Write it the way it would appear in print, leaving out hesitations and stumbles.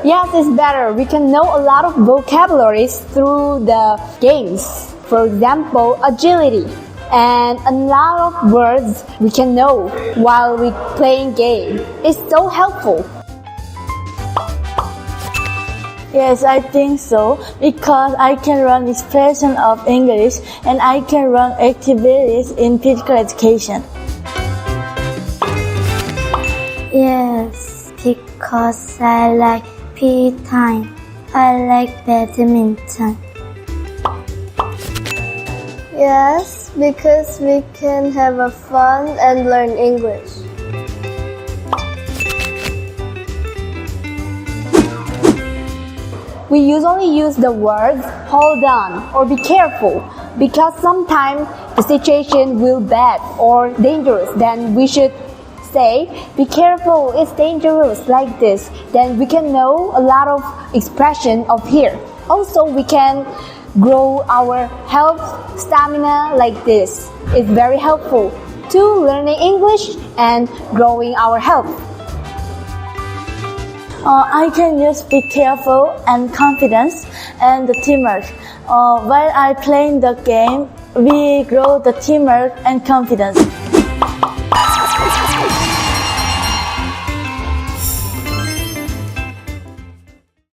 Yes, it's better. We can know a lot of vocabularies through the games. For example, agility. And a lot of words we can know while we playing game. It's so helpful. Yes, I think so, because I can run expression of English and I can run activities in physical education. Yes, because I like PE time. I like badminton. Yes, because we can have a fun and learn English. We usually use the words hold on or be careful because sometimes the situation will bad or dangerous. Then we should say be careful, it's dangerous like this. Then we can know a lot of expression of here. Also we can grow our health stamina like this. It's very helpful to learning English and growing our health. I can use be careful and confidence and the teamwork. While I play the game, we grow the teamwork and confidence.